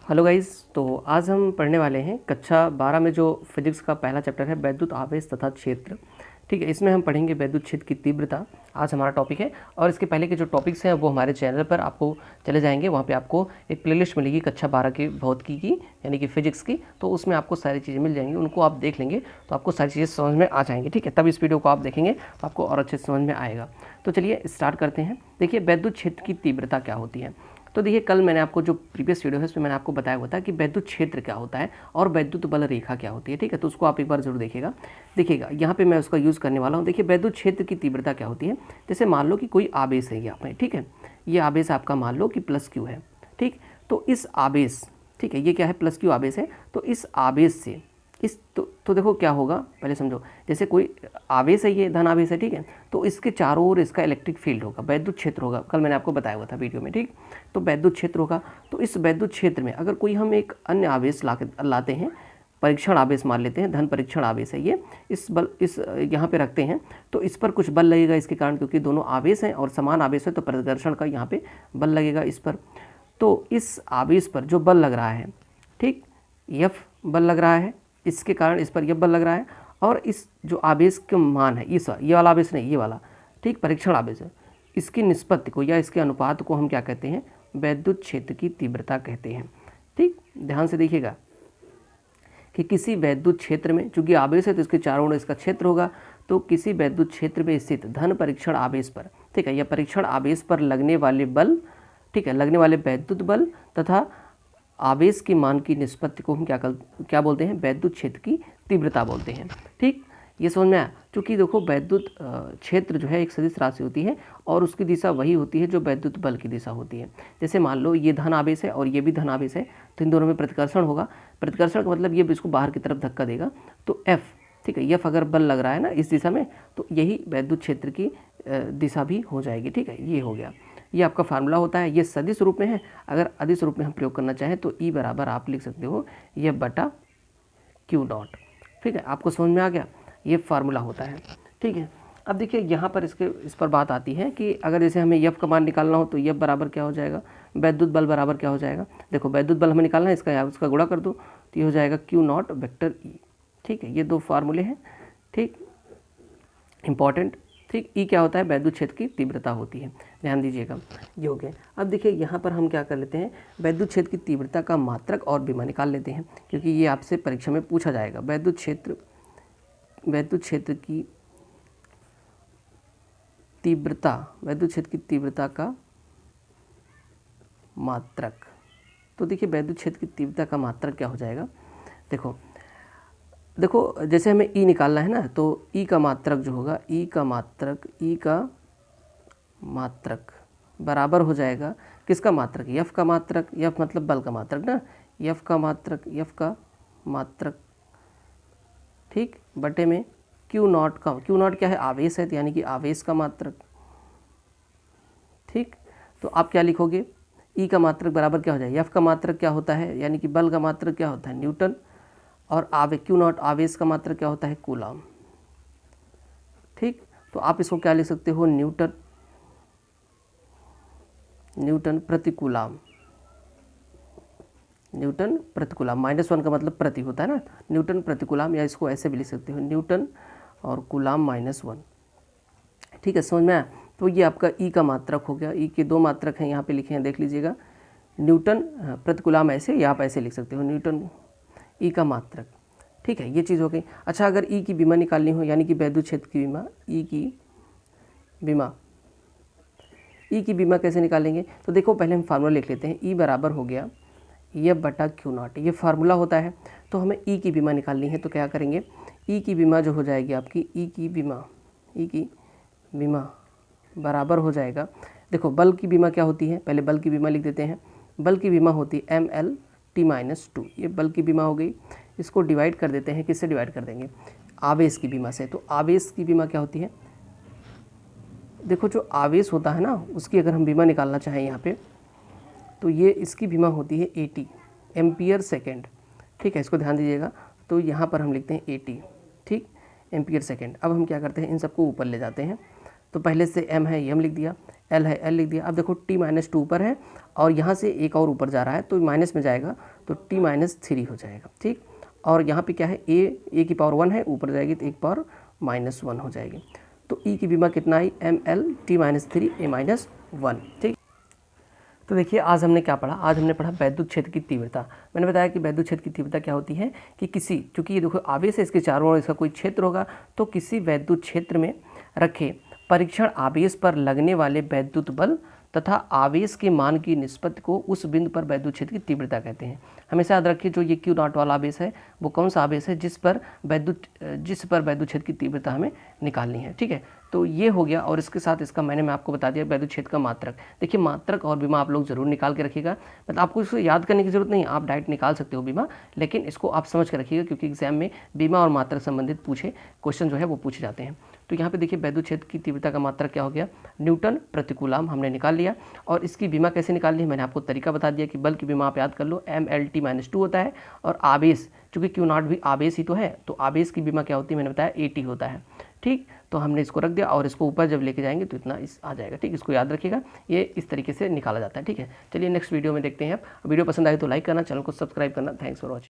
Hello guys. तो आज हम पढ़ने वाले हैं कक्षा 12 में जो फिजिक्स का पहला चैप्टर है वैद्युत आवेश तथा क्षेत्र। ठीक है, इसमें हम पढ़ेंगे वैद्युत क्षेत्र की तीव्रता। आज हमारा टॉपिक है और इसके पहले के जो टॉपिक्स हैं वो हमारे चैनल पर आपको चले जाएंगे। वहाँ पे आपको एक प्लेलिस्ट मिलेगी कक्षा 12 की भौतिकी की यानी कि फिजिक्स की, तो उसमें आपको सारी चीज़ें मिल जाएंगी। उनको आप देख लेंगे तो आपको सारी चीज़ें समझ में आ जाएंगी। ठीक है, तब इस वीडियो को आप देखेंगे तो आपको और अच्छे से समझ में आएगा। तो चलिए स्टार्ट करते हैं। देखिए वैद्युत क्षेत्र की तीव्रता क्या होती है। तो देखिए कल मैंने आपको जो प्रीवियस वीडियो है उसमें मैंने आपको बताया हुआ था कि वैद्युत क्षेत्र क्या होता है और वैद्युत बल रेखा क्या होती है। ठीक है, तो उसको आप एक बार जरूर देखिएगा यहाँ पे मैं उसका यूज़ करने वाला हूँ। देखिए वैद्युत क्षेत्र की तीव्रता क्या होती है। जैसे मान लो कि कोई आवेश है यहाँ पे, ठीक है, ये आवेश आपका मान लो कि प्लस क्यू है। ठीक, तो इस आवेश, ठीक है, ये क्या है, प्लस क्यू आवेश है। तो इस आवेश से इस तो देखो क्या होगा, पहले समझो। जैसे कोई आवेश है, ये धन आवेश है, ठीक है, तो इसके चारों ओर इसका इलेक्ट्रिक फील्ड होगा, वैद्युत क्षेत्र होगा। कल मैंने आपको बताया हुआ था वीडियो में। ठीक, तो वैद्युत क्षेत्र होगा। तो इस वैद्युत क्षेत्र में अगर कोई हम एक अन्य आवेश लाते हैं, परीक्षण आवेश मान लेते हैं, धन परीक्षण आवेश है ये, इस यहाँ पे रखते हैं तो इस पर कुछ बल लगेगा इसके कारण, क्योंकि दोनों आवेश हैं और समान आवेश है तो प्रतिकर्षण का यहाँ पे बल लगेगा इस पर। तो इस आवेश पर जो बल लग रहा है, ठीक, F बल लग रहा है, इसके कारण इस पर यह बल लग रहा है। और इस जो आवेश का मान है, ये वाला आवेश नहीं, ये वाला, ठीक, परीक्षण आवेश है, इसकी निष्पत्ति को या इसके अनुपात को हम क्या कहते हैं, वैद्युत क्षेत्र की तीव्रता कहते हैं। ठीक, ध्यान से देखिएगा कि किसी वैद्युत क्षेत्र में, चूंकि आवेश है तो इसके चारों ओर इसका क्षेत्र होगा, तो किसी वैद्युत क्षेत्र में स्थित धन परीक्षण आवेश पर, ठीक है, या परीक्षण आवेश पर लगने वाले बल, ठीक है, लगने वाले वैद्युत बल तथा आवेश के मान की निष्पत्ति को हम क्या बोलते हैं, वैद्युत क्षेत्र की तीव्रता बोलते हैं। ठीक, ये समझ में आया। चूँकि देखो वैद्युत क्षेत्र जो है एक सदिश राशि होती है और उसकी दिशा वही होती है जो वैद्युत बल की दिशा होती है। जैसे मान लो ये धन आवेश है और ये भी धन आवेश है, तो इन दोनों में प्रतिकर्षण होगा। प्रतिकर्षण का मतलब ये इसको बाहर की तरफ धक्का देगा, तो F, ठीक है, F अगर बल लग रहा है ना इस दिशा में, तो यही वैद्युत क्षेत्र की दिशा भी हो जाएगी। ठीक है, ये हो गया, ये आपका फार्मूला होता है। ये सदिश रूप में है, अगर अदिश रूप में हम प्रयोग करना चाहें तो E बराबर आप लिख सकते हो ये बटा क्यू डॉट। ठीक है, आपको समझ में आ गया, ये फार्मूला होता है। ठीक है, अब देखिए यहाँ पर इस पर बात आती है कि अगर जैसे हमें F का मान निकालना हो तो F बराबर क्या हो जाएगा, वैद्युत बल बराबर क्या हो जाएगा। देखो वैद्युत बल हमें निकालना है, इसका गुणा कर दो तो ये हो जाएगा क्यू नॉट वेक्टर E। ठीक है, ये दो फार्मूले हैं, ठीक, इंपॉर्टेंट। ठीक, ई क्या होता है, वैद्युत क्षेत्र की तीव्रता होती है, ध्यान दीजिएगा, ये हो गया। अब देखिए यहाँ पर हम क्या कर लेते हैं, वैद्युत क्षेत्र की तीव्रता का मात्रक और विमा निकाल लेते हैं, क्योंकि ये आपसे परीक्षा में पूछा जाएगा। वैद्युत क्षेत्र की तीव्रता, वैद्युत क्षेत्र की तीव्रता का मात्रक। तो देखिए वैद्युत क्षेत्र की तीव्रता का मात्रक क्या हो जाएगा, देखो जैसे हमें ई निकालना है ना, तो ई का मात्रक जो होगा, ई का मात्रक बराबर हो जाएगा किसका मात्रक, F का मात्रक, F मतलब बल का मात्रक ना, F का मात्रक, ठीक, बटे में Q नॉट क्या है, आवेश है, तो यानी कि आवेश का मात्रक। ठीक, तो आप क्या लिखोगे, ई का मात्रक बराबर क्या हो जाएगा, F का मात्रक क्या होता है, यानी कि बल का मात्रक क्या होता है, न्यूटन, और क्यू नॉट आवेश का मात्रक क्या होता है, कूलम। ठीक, तो आप इसको क्या लिख सकते हो, न्यूटन प्रति कूलम। न्यूटन प्रति कूलम, -1 का मतलब प्रति होता है ना, न्यूटन प्रति कूलम, या इसको ऐसे भी लिख सकते हो, न्यूटन और कूलम -1। ठीक है, समझ में आया। तो ये आपका ई का मात्रक हो गया। ई के दो मात्रक हैं यहाँ पे लिखे हैं, देख लीजिएगा, न्यूटन प्रति कूलम ऐसे, या आप ऐसे लिख सकते हो, न्यूटन ई का मात्रक। ठीक है, ये चीज़ हो गई। अच्छा, अगर ई की विमा निकालनी हो, यानी कि वैद्युत क्षेत्र की विमा, ई की विमा कैसे निकालेंगे, तो देखो पहले हम फार्मूला लिख लेते हैं। ई बराबर हो गया F बटा क्यू नॉट, ये फार्मूला होता है। तो हमें ई की विमा निकालनी है, तो क्या करेंगे, ई की विमा जो हो जाएगी आपकी, ई की विमा बराबर हो जाएगा, देखो बल की विमा क्या होती है, पहले बल की विमा लिख देते हैं। बल की विमा होती है mL/T-2, ये बल की विमा हो गई। इसको डिवाइड कर देते हैं, किससे डिवाइड कर देंगे, आवेश की विमा से। तो आवेश की विमा क्या होती है, देखो जो आवेश होता है ना, उसकी अगर हम विमा निकालना चाहें यहाँ पे, तो ये इसकी विमा होती है 80 एम्पियर सेकेंड। ठीक है, इसको ध्यान दीजिएगा। तो यहाँ पर हम लिखते हैं 80, ठीक, एम्पियर सेकेंड। अब हम क्या करते हैं, इन सबको ऊपर ले जाते हैं। तो पहले से m है, m लिख दिया, l है, l लिख दिया। अब देखो t-2 ऊपर है और यहाँ से एक और ऊपर जा रहा है, तो माइनस में जाएगा, तो t-3 हो जाएगा। ठीक, और यहाँ पे क्या है, a की पावर 1 है, ऊपर जाएगी तो 1 पावर -1 हो जाएगी। तो e की विमा कितना आई, ml t-3 a-1। ठीक, तो देखिए आज हमने क्या पढ़ा, आज हमने पढ़ा वैद्युत क्षेत्र की तीव्रता। मैंने बताया कि वैद्युत क्षेत्र की तीव्रता क्या होती है कि किसी, चूंकि ये देखो आवेश है, इसके चारों ओर इसका कोई क्षेत्र होगा, तो किसी वैद्युत क्षेत्र में रखे परीक्षण आवेश पर लगने वाले वैद्युत बल तथा आवेश के मान की निष्पत्ति को उस बिंदु पर वैद्युत क्षेत्र की तीव्रता कहते हैं। हमेशा याद रखिए जो ये Q0 वाला आवेश है वो कौन सा आवेश है, जिस पर वैद्युत क्षेत्र की तीव्रता हमें निकालनी है। ठीक है, तो ये हो गया, और इसके साथ इसका मैं आपको बता दिया वैद्युत क्षेत्र का मात्रक। देखिए मात्रक और बीमा आप लोग जरूर निकाल के रखिएगा, मतलब आपको इसको याद करने की जरूरत नहीं, आप डायरेक्ट निकाल सकते हो बीमा, लेकिन इसको आप समझ कर रखिएगा क्योंकि एग्जाम में बीमा और मात्रक संबंधित क्वेश्चन जो है वो पूछे जाते हैं। तो यहाँ पे देखिए वैद्युत क्षेत्र की तीव्रता का मात्रक क्या हो गया, न्यूटन प्रति कूलम हमने निकाल लिया। और इसकी बीमा कैसे निकालनी है मैंने आपको तरीका बता दिया कि बल की बीमा आप याद कर लो, mLt-2 होता है, और आवेश चूँकि Q0 भी आवेश ही तो है, तो आवेश की बीमा क्या होती है मैंने बताया AT होता है। ठीक, तो हमने इसको रख दिया और इसको ऊपर जब लेके जाएंगे तो इतना आ जाएगा। ठीक, इसको याद रखिएगा, ये इस तरीके से निकाला जाता है। ठीक है, चलिए नेक्स्ट वीडियो में देखते हैं। वीडियो पसंद आए तो लाइक करना, चैनल को सब्सक्राइब करना। Thanks for watching.